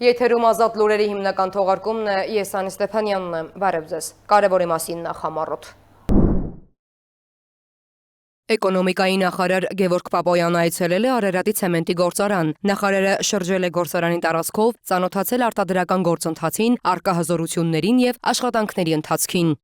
Եթերում ազատ լուրերի հիմնական թողարկումն է, ես Անի Ստեփանյանն եմ, բարև ձեզ, կարևորի մասին նախամարոտ։ Էկոնոմիկայի նախարար Գևորգ Պապոյանը այցելել է Արարատի ցեմենտի գործարան։ Նախարարը շրջել է գործարանի տարածքով, ծանոթացել արտադրական գործընթացին, առկա հզորություններին եւ աշխատանքների ընթացքին։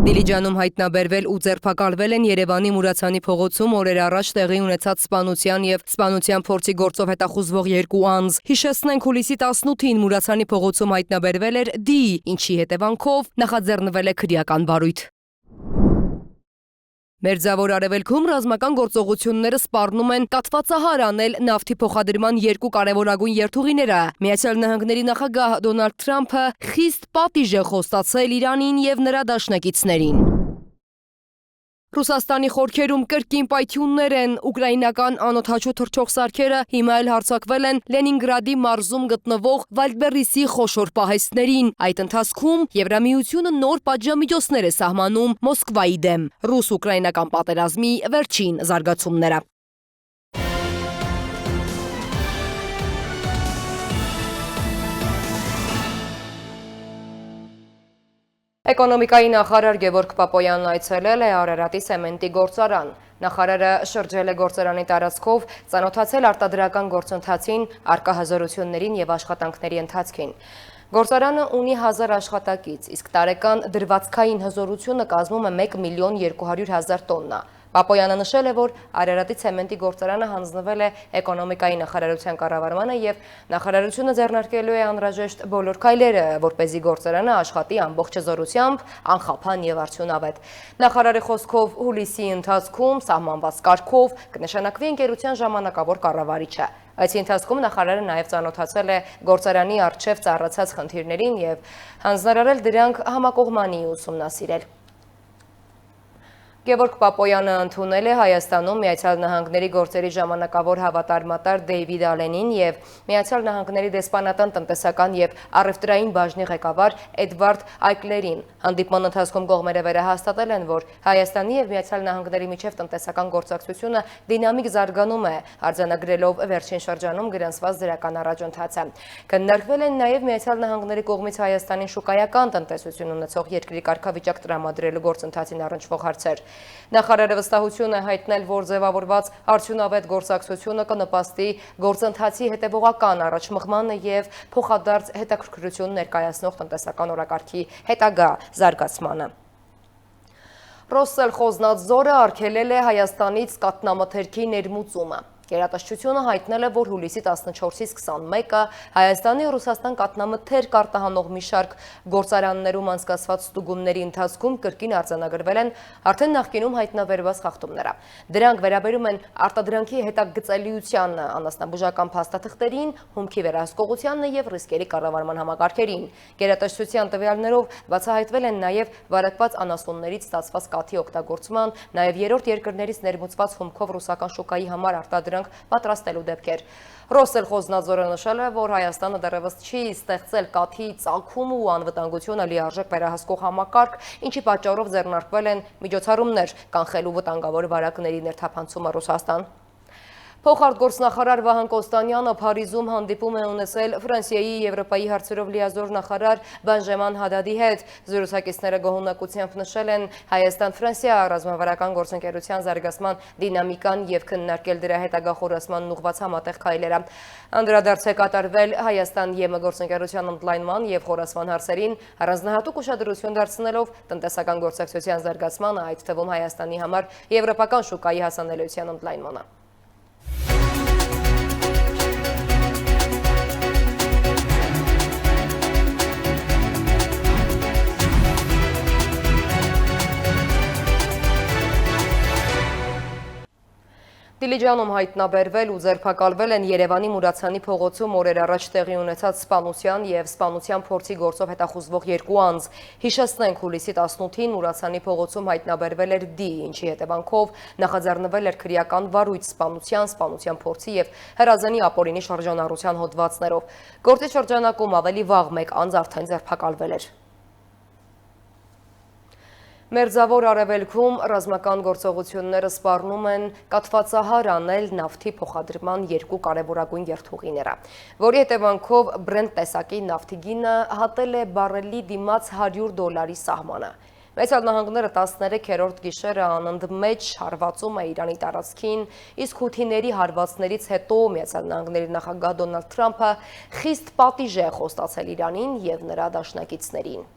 Դիլիջանում հայտնաբերվել ու ձերբակալվել են Երևանի Մուրացանի փողոցում օրեր առաջ տեղի ունեցած սպանության եւ սպանության փորձի գործով հետախուզվող երկու անձ։ Հիշեցնենք, հուլիսի 18-ին Մուրացանի փողոցում հայտնաբերվել էր D, ինչի հետևանքով նախաձեռնվել է քրեական վարույթ։ Մերձավոր Արևելքում ռազմական գործողությունները սպառնում են կաթվածահար անել նավթի փոխադրման երկու կարևորագույն երթուղիները։ Միացյալ Նահանգների նախագահ Դոնալդ Թրամփը խիստ պատիժ է խոստացել Իրանին եւ նրա դաշնակիցներին։ Ռուսաստանի խորքերում կրկին պայթյուններ են, ուկրաինական անօդաչու թռչող սարքերը հիմա էլ հարձակվել են Լենինգրադի մարզում գտնվող Վալդբերիսի խոշոր պահեստներին։ Այդ ընթացքում Եվրամիությունը նոր պատժամիջոցներ է սահմանում Մոսկվայի դեմ։ Ռուս-ուկրաինական պատերազմի վերջին զարգացումները։ Էկոնոմիկայի նախարար Գևորգ Պապոյանն այցելել է Արարատի ցեմենտի գործարան։ Նախարարը շրջել է գործարանի տարածքով, ծանոթացել արտադրական գործընթացին, առկա հզորություններին եւ աշխատանքների ընթացքին։ Գործարանը ունի 1000 աշխատակից, իսկ տարեկան դրվածքային հզորությունը կազմում է 1.200.000 տոննա։ Պապոյանը նշել է, որ Արարատի ցեմենտի գործարանը հանձնվել է էկոնոմիկայի նախարարության կառավարմանը եւ նախարարությունը ձեռնարկելու է անհրաժեշտ բոլոր քայլերը, որպեսզի գործարանը աշխատի ամբողջ հզորությամբ, անխափան եւ արդյունավետ։ Նախարարի խոսքով հուլիսի ընթացքում սահմանված կարգով կնշանակվի ընկերության ժամանակավոր կառավարիչը։ Այսի ընթացքում նախարարը նաև ծանոթացել է գործարանի առջև ծառացած խնդիրներին եւ հանձնարարել դրանք համակողմանի ուսումնասիրել։ Գևորգ Պապոյանը ընդունել է Հայաստանում Միացյալ Նահանգների գործերի ժամանակավոր հավատարմատար Դեյվիդ Ալենին եւ Միացյալ Նահանգների դեսպանատան տնտեսական եւ առևտրային բաժնի ղեկավար Էդվարդ Այկլերին։ Հանդիպման ընթացքում կողմերը վերահաստատել են, որ Հայաստանի եւ Միացյալ Նահանգների միջև տնտեսական գործակցությունը դինամիկ զարգանում է, արձանագրելով վերջին շրջանում գրանցված դրական առաջընթացը։ Քննարկվել են նաեւ Միացյալ Նահանգների կողմից Հայաստանին շուկայական տնտեսություն ունեցող երկրի կարգավիճակ տրամադրելու գործընթացին առնչվող հարցեր։ Նախարարը վստահություն է հայտնել, որ ձևավորված արդյունավետ գործակցությունը կնպաստի գործընթացի հետևողական առաջմղմանը եւ փոխադարձ հետաքրքրություն ներկայացնող տնտեսական օրակարգի հետագա զարգացմանը։ Ռոսսելխոզնadzորը արգելել է Հայաստանից կաթնամթերքի ներմուծումը։ Գերատեսչությունը հայտնել է, որ հուլիսի 14-ից 21-ը Հայաստանի ու Ռուսաստան կաթնամթերք արտահանող մի շարք գործարաններում անցկացված ստուգումների ընթացքում կրկին արձանագրվել են արդեն նախկինում հայտնաբերված խախտումները։ Դրանք վերաբերում են արտադրանքի հետագծելիության, անասնաբուժական փաստաթղթերին, հումքի վերահսկողությանն եւ ռիսկերի կառավարման համակարգերին։ Գերատեսչության տվյալներով բացահայտվել են նաեւ վարակված անասուններից ստացված կաթի օգտագործման, նաեւ երրորդ երկրներից ներմուծված հումքով ռուսական շուկայի համար արտադրանք պատրաստելու դեպքեր։ Ռոսսելխոզնadzորը նշել է, որ Հայաստանը դեռևս չի ստեղծել կաթի ծագում ու անվտանգությունը լիարժեք վերահսկող համակարգ, ինչի պատճառով ձեռնարկվել են միջոցառումներ կանխելու վտանգավոր վարակների ներթափանցումը Ռուսաստան։ Փոխարտգործնախարար Վահան Կոստանյանը Փարիզում հանդիպում է ունեցել Ֆրանսիայի Եվրոպայի հարցերով լիազոր նախարար Բենժաման Հադադի հետ։ Զրուցակիցները գոհունակությամբ նշել են Հայաստան-Ֆրանսիա ռազմավարական գործընկերության զարգացման դինամիկան եւ քննարկել դրա հետագա խորացման ուղղված համատեղ քայլերը։ Անդրադարձ է կատարվել Հայաստան-ԵՄ գործընկերության ընդլայնման եւ խորացման հարցերին, առանձնահատուկ ուշադրություն դարձնելով տնտեսական գործակցության զարգացմանը, այդ թվում Հայաստանի համար եվրոպական շուկայի հասանելիության ընդլայնմանը։ Դիլիջանում հայտնաբերվել ու ձերբակալվել են Երևանի Մուրացանի փողոցում օրեր առաջ տեղի ունեցած սպանության եւ սպանության փորձի գործով հետախուզվող երկու անձ։ Հիշեցնենք, հուլիսի 18-ին Մուրացանի փողոցում հայտնաբերվել էր D, ինչի հետևանքով նախաձեռնվել էր քրեական վարույթ սպանության փորձի եւ հրազենի ապօրինի շրջանառության հոդվածներով։ Գործի շրջանակում ավելի վաղ մեկ անձ արդեն ձերբակալվել էր։ Մերձավոր Արևելքում ռազմական գործողությունները սպառնում են կաթվածահար անել նավթի փոխադրման երկու կարևորագույն երթուղիները, որի հետևանքով Brent տեսակի նավթի գինը հատել է բարելի դիմաց $100 սահմանը։ Միացյալ Նահանգները 13-րդ գիշերը անընդմեջ հարվածում է Իրանի տարածքին, իսկ հութիների հարվածներից հետո Միացյալ Նահանգների նախագահ Դոնալդ Թրամփը խիստ պատիժ է խոստացել Իրանին և նրա դաշնակիցներին։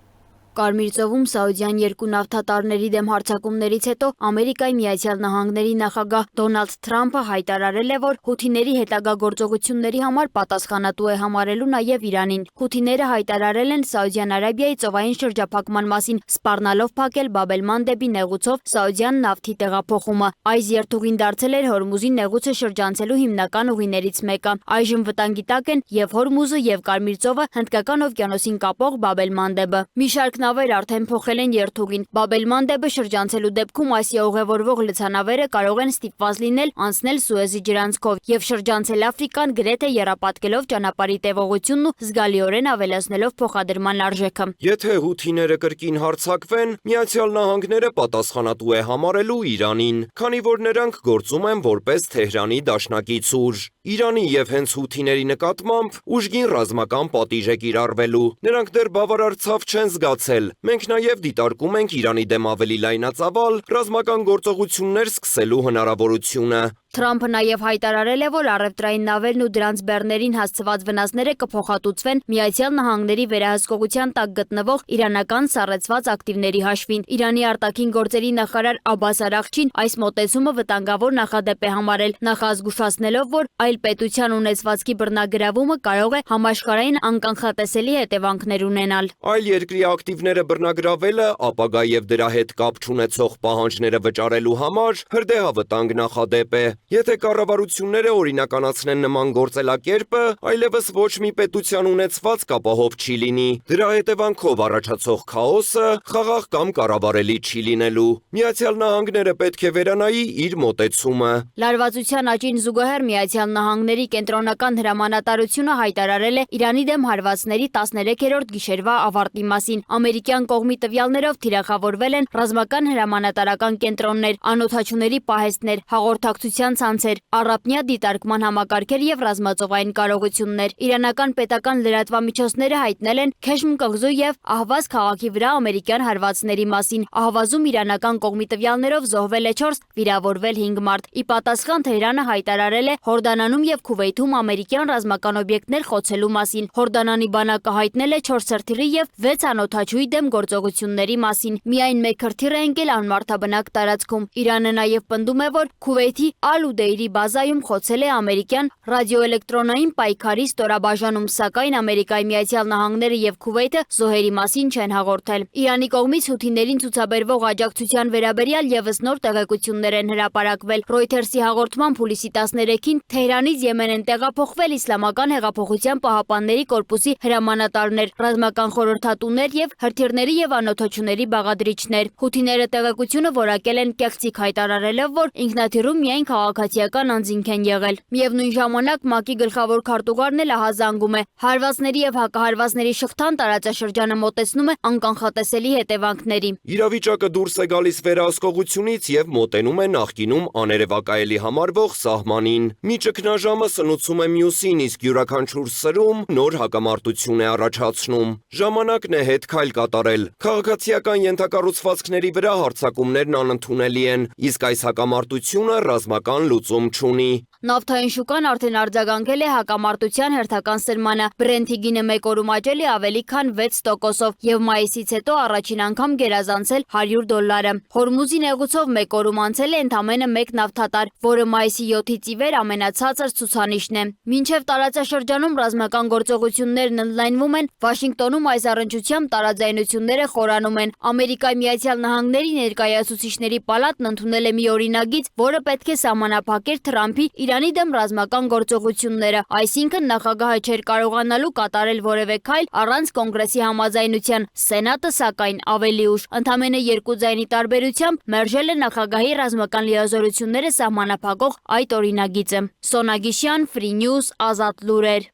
Կարմիր ծովում Սաուդյան երկու նավթատարների դեմ հարձակումներից հետո Ամերիկայի Միացյալ Նահանգների նախագահ Դոնալդ Թրամփը հայտարարել է, որ հութիների հետագա գործողությունների համար պատասխանատու է համարելու նաև Իրանին։ Հութիները հայտարարել են Սաուդյան Արաբիայի ծովային շրջափակման մասին, սպառնալով փակել Բաբ-էլ-Մանդեբի նեղուցով Սաուդյան նավթի տեղափոխումը։ Այս երթուղին դարձել էր Հորմուզի նեղուցը շրջանցելու հիմնական ուղիներից մեկը։ Այժմ վտանգի տակ են և Հորմուզը, և Կարմիր ծովը Հնդկական օվկիանոսին կապող Բաբ-էլ-Մանդեբը։ Մի շարք նավեր արդեն փոխել են երթուղին։ Բաբ-էլ-Մանդեբը շրջանցելու դեպքում Ասիա ուղևորվող լցանավերը կարող են ստիպված լինել անցնել Սուեզի ջրանցքով և շրջանցել Աֆրիկան, գրեթե եռապատկելով ճանապարհի տևողությունն ու զգալիորեն ավելացնելով փոխադրման արժեքը։ Եթե հութիները կրկին հարձակվեն, Միացյալ Նահանգները պատասխանատու է համարելու Իրանին, քանի որ նրանք գործում են որպես Թեհրանի դաշնակից ուժ։ Իրանի և հենց հութիների նկատմամբ ուժգին ռազմական պատիժ է կիրառվելու։ Նրանք դեռ բավարար ցավ չեն զգացել։ Մենք նաև դիտարկում ենք Իրանի դեմ ավելի լայնածավալ ռազմական գործողություններ սկսելու հնարավորությունը։ Թրամփը նաև հայտարարել է, որ առևտրային նավերն ու դրանց բեռներին հասցված վնասները կփոխհատուցվեն Միացյալ Նահանգների վերահսկողության տակ գտնվող իրանական սառեցված ակտիվների հաշվին։ Իրանի արտաքին գործերի նախարար Աբբաս Արաղչին այս մոտեցումը վտանգավոր նախադեպ է համարել, նախազգուշացնելով, որ այլ պետության ունեցվածքի բռնագրավումը կարող է համաշխարհային անկանխատեսելի հետևանքներ ունենալ։ Այլ երկրի ակտիվները բռնագրավելը, ապագա և դրա հետ կապ չունեցող պահանջները վճարելու համար հրդեհավտանգ նախադեպ է։ Եթե կառավարությունները օրինականացնեն նման գործելակերպը, այլևս ոչ մի պետության ունեցվածք ապահով չի լինի։ Դրա հետևանքով առաջացող քաոսը խաղաղ կամ կառավարելի չի լինելու։ Միացյալ Նահանգները պետք է վերանայի իր մոտեցումը։ Լարվածության աճին զուգահեռ Միացյալ Նահանգների կենտրոնական հրամանատարությունը հայտարարել է Իրանի դեմ հարվածների 13-րդ գիշերվա ավարտի մասին։ Ամերիկյան կողմի տվյալներով թիրախավորվել են ռազմական հրամանատարական կենտրոններ, անօդաչուների պահեստներ, հաղորդակցության ցանցեր, առափնյա դիտարկման համակարգեր և ռազմածովային կարողություններ։ Իրանական պետական լրատվամիջոցները հայտնել են Քեշմ կղզու և Ահվազ քաղաքի վրա ամերիկյան հարվածների մասին։ Ահվազում իրանական կողմի տվյալներով զոհվել է 4, վիրավորվել 5 մարդ։ Ի պատասխան Թեհրանը հայտարարել է Հորդանանում և Քուվեյթում ամերիկյան ռազմական օբյեկտներ խոցելու մասին։ Հորդանանի բանակը հայտնել է 4 հրթիռի և 6 անօդաչուի դեմ գործողությունների մասին։ Միայն 1 հրթիռ է ընկել անմարդաբնակ տարածքում։ Իրանը նաև պնդում է, որ Քուվեյթի Ալ-Ուդեյրի բազայում խոցել է ամերիկյան ռադիոէլեկտրոնային պայքարի ստորաբաժանում, սակայն Ամերիկայի Միացյալ Նահանգները և Քուվեյթը զոհերի մասին չեն հաղորդել։ Իրանի կողմից հութիներին ցուցաբերվող աջակցության վերաբերյալ ևս նոր տեղեկություններ են հրապարակվել։ Reuters-ի հաղորդմամբ հուլիսի 13-ին Թեհրանից Եմեն են տեղափոխվել Իսլամական հեղափոխության պահապանների կորպուսի հրամանատարներ, ռազմական խորհրդատուներ և հրթիռների և անօդաչուների բաղադրիչներ։ Հութիները տեղեկությունը որակել են կեղծիք, հայտարարելով, որ ինքնաթիռում միայն քաղաքացիական անձինք են եղել։ Միևնույն ժամանակ ՄԱԿ-ի գլխավոր քարտուղարն էլ ահազանգում է. հարվածների և հակահարվածների շղթան տարածաշրջանը մոտեցնում է անկանխատեսելի հետևանքների։ Իրավիճակը դուրս է գալիս վերահսկողությունից և մոտենում է նախկինում աներևակայելի համարվող սահմանին։ Մի ճգնաժամը սնուցում է մյուսին, իսկ յուրաքանչյուր սրում նոր հակամարտություն է առաջացնում։ Ժամանակն է հետ քայլ կատարել։ Քաղաքացիական ենթակառուցվածքների վրա հարձակումներն անընդունելի են, իսկ այս հակամարտությունը ռազմական լուծում չունի։ Նավթային շուկան արդեն արձագանքել է հակամարտության հերթական սրմանը։ Բրենթի գինը մեկ օրում աճել է ավելի քան 6%-ով և մայիսից հետո առաջին անգամ գերազանցել $100։ Հորմուզի նեղուցով մեկ օրում անցել է ընդամենը 1 նավթատար, որը մայիսի 7-ից ի վեր ամենացածր ցուցանիշն է։ Մինչև տարածաշրջանում ռազմական գործողություններն ընդլայնվում են, Վաշինգտոնում այս առնչությամբ տարաձայնությունները խորանում են։ Ամերիկայի Միացյալ Նահանգների ներկայացուցիչների պալատն ընդունել է մի օրինագիծ, որը պետք է սահմանափակեր Թրամփի Իրանի դեմ ռազմական գործողությունները, այսինքն նախագահը չէր կարողանալու կատարել որևէ քայլ առանց կոնգրեսի համաձայնության։ Սենատը, սակայն, ավելի ուշ, ընդամենը 2 ձայնի տարբերությամբ մերժել է նախագահի ռազմական լիազորությունները սահմանափակող այդ օրինագիծը։ Սոնա Գիշյան, Free News, Ազատ լուրեր։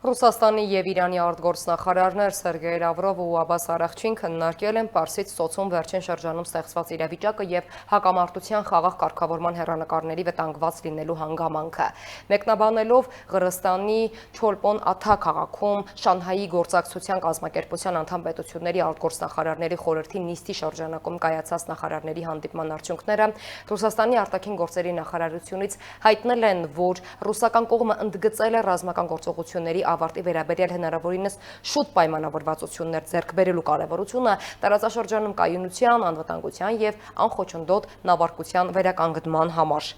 Ռուսաստանի և Իրանի արտգործնախարարներ Սերգեյ Լավրովը ու Աբբաս Արաղչին քննարկել են Պարսից ծոցում վերջին շրջանում ստեղծված իրավիճակը և հակամարտության խաղաղ կարգավորման հեռանկարների վտանգված լինելու հանգամանքը։ Մեկնաբանելով Ղրղստանի Չոլպոն Աթա քաղաքում Շանհայի գործակցության կազմակերպության անդամ պետությունների արտգործնախարարների խորհրդի նիստի շրջանակում կայացած նախարարների հանդիպման արդյունքները Ռուսաստանի արտաքին գործերի նախարարությունից հայտնել են, որ ռուսական կողմը ընդգծել է ռազմական գործողությունների ավարտի վերաբերյալ հնարավորինս շուտ պայմանավորվածություններ ձեռք բերելու կարևորությունը տարածաշրջանում կայունության, անվտանգության և անխոչնդոտ նավարկության վերականգնման համար։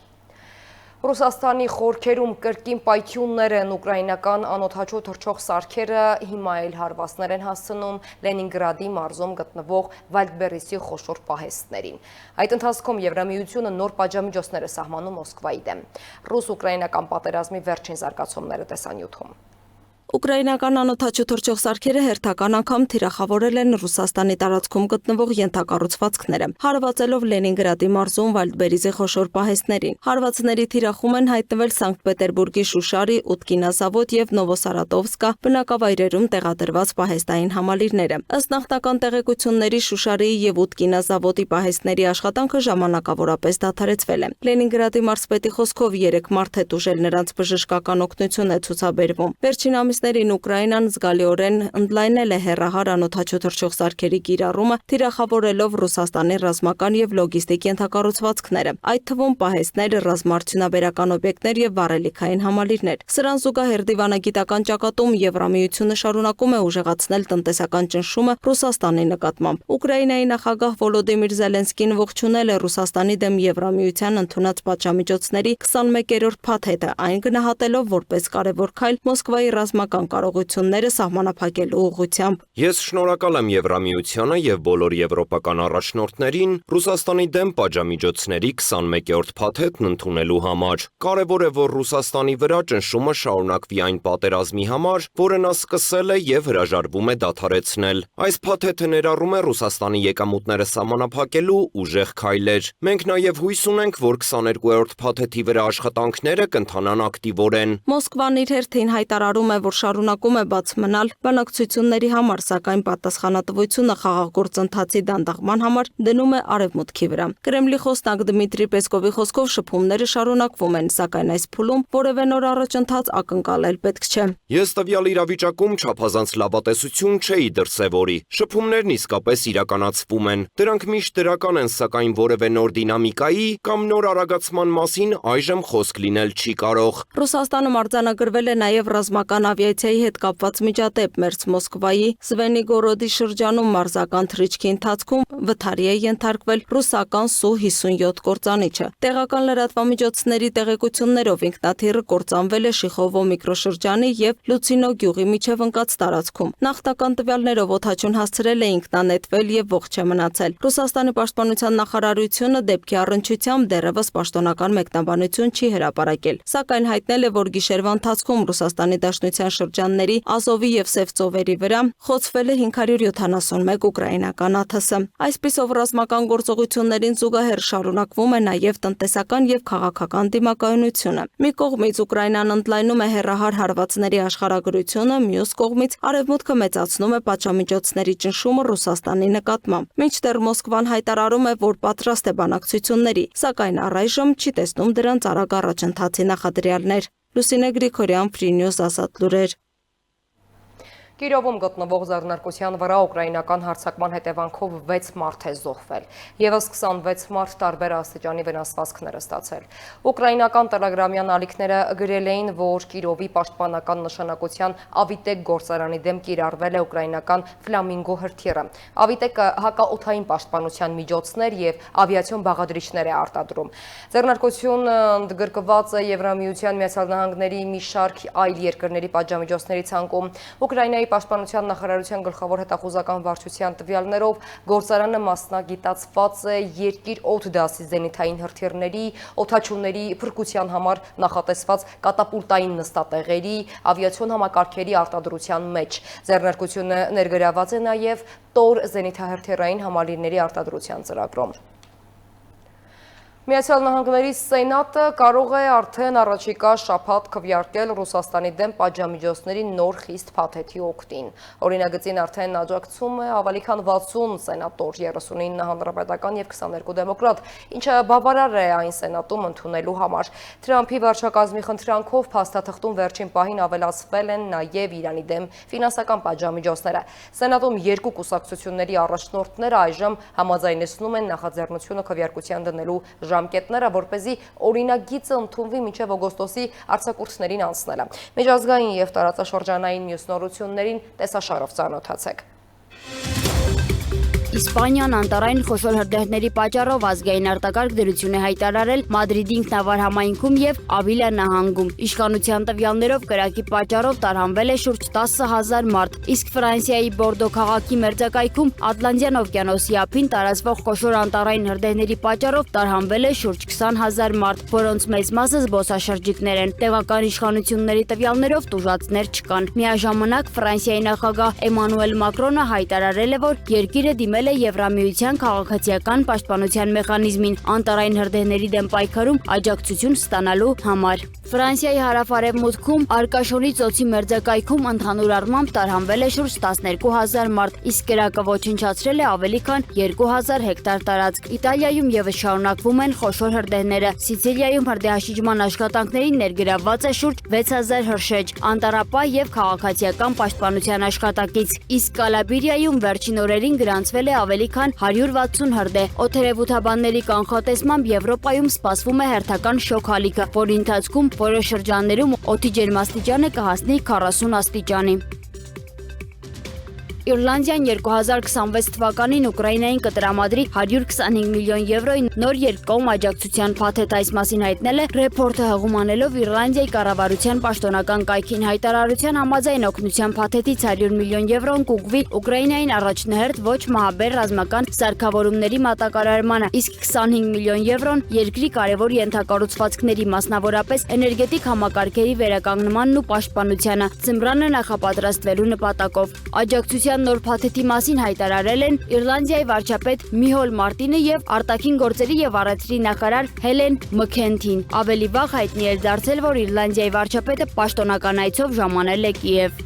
Ռուսաստանի խորքերում կրկին պայթյուններ են ուկրաինական անօդաչու թռչող սարքերը հիմա էլ հարվածներ են հասցնում Լենինգրադի մարզում գտնվող Վալդբերիսի խոշոր պահեստներին։ Այդ ընթացքում Եվրամիությունը նոր պատժամիջոցներ է սահմանում Մոսկվայի դեմ։ Ռուս-ուկրաինական պատերազմի վերջին զարգացումները տեսանյութում։ Ուկրաինական անօդաչու թռչող սարքերը հերթական անգամ թիրախավորել են Ռուսաստանի տարածքում գտնվող ենթակառուցվածքները, հարվածելով Լենինգրադի մարզում Վալդբերիզի խոշոր պահեստներին։ Հարվածների թիրախում են հայտնվել Սանկտ Պետերբուրգի Շուշարի, Ուտկինազավոդ եւ Նովոսարատովսկա բնակավայրերում տեղադրված պահեստային համալիրները։ Ըստ նախնական տեղեկությունների Շուշարի եւ Ուտկինազավոդի պահեստների աշխատանքը ժամանակավորապես դադարեցվել է։ Լենինգրադի մարզպետի խոսքով 3 մարդ հետ ուժել նրանց բժշկական օգնություն է ցուցաբերվում։ Վերջին ամիսներին Ուկրաինան զգալիորեն ընդլայնել է հեռահար անօդաչու թռչող սարքերի կիրառումը, թիրախավորելով Ռուսաստանի ռազմական եւ լոգիստիկ ենթակառուցվածքները, այդ թվում պահեստներ, ռազմաարդյունաբերական օբյեկտներ եւ վառելիքային համալիրներ։ Սրան զուգահեռ դիվանագիտական ճակատում Եվրամիությունը շարունակում է ուժեղացնել տնտեսական ճնշումը Ռուսաստանի նկատմամբ։ Ուկրաինայի նախագահ Վոլոդիմիր Զելենսկին ողջունել է Ռուսաստանի դեմ Եվրամիության ընդունած պատժամիջոցների 21-րդ փաթեթը, այն գնահատելով որպես կարևոր քայլ Մոսկվայի ռազմական կարողությունները սահմանափակելու ուղղությամբ։ Ես շնորհակալ եմ Եվրամիությանը եւ բոլոր եվրոպական առաջնորդներին Ռուսաստանի դեմ պատժամիջոցների 21-րդ փաթեթն ընդունելու համար։ Կարևոր է, որ Ռուսաստանի վրա ճնշումը շարունակվի այն պատերազմի համար, որը նա սկսել է եւ հրաժարվում է դադարեցնել։ Այս փաթեթը ներառում է Ռուսաստանի եկամուտները սահմանափակելու ուժեղ քայլեր։ Մենք նաեւ հույս ունենք, որ 22-րդ փաթեթի վրա աշխատանքները կընթանան ակտիվորեն։ Մոսկվան իր հերթին հայտարարում է, որ շարունակում է բաց մնալ բանակցությունների համար, սակայն պատասխանատվությունը խաղաղ գործընթացի դանդաղման համար դնում է Արևմուտքի վրա։ Կրեմլի խոսնակ Դմիտրի Պեսկովի խոսքով շփումները շարունակվում են, սակայն այս փուլում որևէ նոր առաջընթաց ակնկալել պետք չէ։ Ես տվյալ իրավիճակում չափազանց լավատեսություն չէի դրսևորի։ Շփումներն իսկապես իրականացվում են։ Դրանք միշտ դրական են, սակայն որևէ նոր դինամիկայի կամ նոր արագացման մասին այժմ խոսք լինել չի կարող։ Ռուսաստանում արձանագրվել է նաև ռազմական ավիացիայի հետ կապված միջադեպ մերձ Մոսկվայի Սվենիգորոդի շրջանում մարզական թռիչքի ընթացքում վթարի է ենթարկվել ռուսական Սու-57 կործանիչը։ Տեղական լրատվամիջոցների տեղեկություններով ինքնաթիռը կործանվել է Շիխովո միկրոշրջանի եւ Լուցինո գյուղի միջև ընկած տարածքում։ Նախնական տվյալներով օդաչուն հասցրել է ինքնանետվել եւ ողջ է մնացել։ Ռուսաստանի պաշտպանության նախարարությունը դեպքի առնչությամբ դեռևս պաշտոնական մեկնաբանություն չի հրապարակել, սակայն հայտնել է, որ գիշերվա ընթացքում Ռուսաստանի Դաշնության շրջանների Ազովի եւ Սև ծովերի վրա խոցվել է 571 ուկրաինական ԱԹՍ։ Այսպիսով ռազմական գործողություններին զուգահեռ շարունակվում է նաև տնտեսական եւ քաղաքական դիմակայունությունը։ Մի կողմից Ուկրաինան ընդլայնում է հեռահար հարվածների աշխարհագրությունը, մյուս կողմից Արևմուտքը մեծացնում է պատժամիջոցների ճնշումը Ռուսաստանի նկատմամբ։ Մինչդեռ Մոսկվան հայտարարում է, որ պատրաստ է բանակցությունների, սակայն առայժմ չի տեսնում դրանց արագ առաջընթացի նախադրյալներ։ Լուսինե Գրիգորյան, Free News Ազատ լուրեր։ Կիրովում գտնվող ձեռնարկության վրա ուկրաինական հարձակման հետևանքով 6 մարդ է զոհվել, ևս 26 մարդ տարբեր աստիճանի վնասվածքներ է ստացել։ Ուկրաինական տելեգրամյան ալիքները գրել էին, որ Կիրովի պաշտպանական նշանակության Ավիտեկ գործարանի դեմ կիրառվել է ուկրաինական Ֆլամինգո հրթիռը։ Ավիտեկը հակաօդային պաշտպանության միջոցներ եւ ավիացիոն բաղադրիչներ է արտադրում։ Ձեռնարկությունը ընդգրկված է Եվրամիության, Միացյալ Նահանգների մի շարք այլ երկրների պատժամիջոցների ցանկում։ Ուկրաինայի պաշտպանության նախարարության գլխավոր հետախուզական վարչության տվյալներով գործարանը մասնագիտացված է երկիր օդ դասի զենիթային հրթիռների, օդաչուների փրկության համար նախատեսված կատապուլտային նստատեղերի, ավիացիոն համակարգերի արտադրության մեջ։ Ձեռնարկությունը ներգրաված է նաև Տոր զենիթահրթիռային համալիրների արտադրության ծրագրում։ Միացյալ Նահանգների Սենատը կարող է արդեն առաջիկա շաբաթ քվեարկել Ռուսաստանի դեմ պատժամիջոցների նոր խիստ փաթեթի օգտին։ Օրինագծին արդեն աջակցում է ավելի քան 60 սենատոր, 39 հանրապետական եւ 22 դեմոկրատ, ինչը բավարար է այն Սենատում ընդունելու համար։ Թրամփի վարչակազմի խնդրանքով փաստաթղթում վերջին պահին ավելացվել են նաեւ Իրանի դեմ ֆինանսական պատժամիջոցները։ Սենատում երկու կուսակցությունների առաջնորդները այժմ համաձայնեցնում են նախաձեռնությունը քվեարկության դնելու ժամկետները, որպեսզի օրինագիծը ընդունվի մինչև օգոստոսի արձակուրդներին անցնելը։ Միջազգային եւ տարածաշրջանային մյուս նորություններին տեսաշարով ծանոթացեք։ Իսպանիան անտառային խոշոր հրդեհների պատճառով ազգային արտակարգ դրություն է հայտարարել Մադրիդի ինքնավար համայնքում եւ Ավիլա նահանգում։ Իշխանության տվյալներով կրակի պատճառով տարհանվել է շուրջ 10,000 մարդ, իսկ Ֆրանսիայի Բորդո քաղաքի մերձակայքում Ատլանտյան օվկիանոսի ափին տարածվող խոշոր անտառային հրդեհների պատճառով տարհանվել է շուրջ 20,000 մարդ, որոնց մեծ մասը զբոսաշրջիկներ են։ Տեղական իշխանությունների տվյալներով տուժածներ չկան։ Միաժամանակ Ֆրանսիայի նախագահ Էմանուել Մակրոնը հայտարարել է, որ երկիրը դիմել է Եվրամիության քաղաքացիական պաշտպանության մեխանիզմին անտառային հրդեհների դեմ պայքարում աջակցություն ստանալու համար։ Ֆրանսիայի հարավ-արևմուտքում Արկաշոնի ծոցի մերձակայքում ընդհանուր առմամբ տարհանվել է շուրջ 12,000 մարդ, իսկ կրակը ոչնչացրել է ավելի քան 2,000 հեկտար տարածք։ Իտալիայում ևս շարունակվում են խոշոր հրդեհները։ Սիցիլիայում հրդեհաշիջման աշխատանքներին ներգրավված է շուրջ 6,000 հրշեջ, անտառապահ եւ քաղաքացիական պաշտպանության աշխատակից։ Իսկ Կալաբիրիայում վերջին օրերին գրանցվել է ավելի քան 160 հրդեհ։ Օդերևութաբանների կանխատեսմամբ Եվրոպայում սպասվում է հերթական շոկ հալիքը, որի ընթացքում որոշ շրջաններում օդի ջերմաստիճանը կհասնի 40 աստիճանի։ Իռլանդիան 2026 թվականին Ուկրաինային կտրամադրի 125 միլիոն եվրոյի նոր երկկողմ աջակցության փաթեթ, այս մասին հայտնել է Ռեպորտը հղումանելով Իռլանդիայի կառավարության պաշտոնական կայքին։ Հայտարարության համաձայն օգնության փաթեթից 100 միլիոն եվրոն կուղղվի Ուկրաինային առաջնահերթ ոչ մահաբեր ռազմական սարքավորումների մատակարարմանը, իսկ 25 միլիոն եվրոն երկրի կարևոր ենթակառուցվածքների, մասնավորապես էներգետիկ համակարգերի վերականգնմանն ու պաշտպանությանը, ձմռանը նախապատրաստվելու նպատակով։ Աջակցության նոր փաթեթի մասին հայտարարել են Իռլանդիայի վարչապետ Միհոլ Մարտինը եւ արտաքին գործերի եւ առևտրի նախարար Հելեն Մքենթին։ Ավելի վաղ հայտնի էր դարձել, որ Իռլանդիայի վարչապետը պաշտոնական այցով ժամանել է Կիև։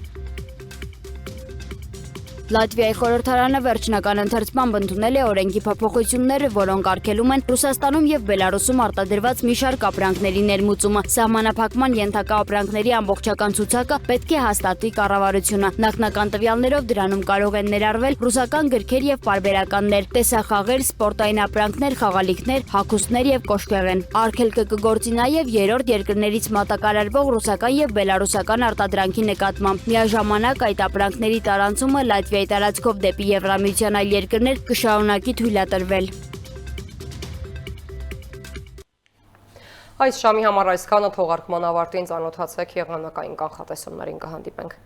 Լատվիայի խորհրդարանը վերջնական ընթերցմամբ ընդունել է օրենքի փոփոխությունները, որոնք արգելում են Ռուսաստանում եւ Բելարուսում արտադրված մի շարք ապրանքների ներմուծումը։ Սահմանափակման ենթակա ապրանքների ամբողջական ցուցակը պետք է հաստատվի կառավարությունը։ Նախնական տվյալներով դրանում կարող են ներառվել ռուսական գրքեր եւ պարբերականներ, տեսախաղեր, սպորտային ապրանքներ, խաղալիքներ, հագուստներ եւ կոշկեղեն։ Արգելքը կգործի նաեւ երրորդ երկրներից մատակարարվող ռուսական եւ բելարուսական արտադրանքի նկատմամբ։ Միաժամանակ այդ ապրանքների տարանցումը Լատվիայի տարածքով դեպի Եվրամիության այլ երկրներ կշարունակի թույլատրվել։ Այս շամի համար այսքանը, թողարկման ավարտին ծանոթացեք եղանակային կանխատեսումներին, կհանդիպենք։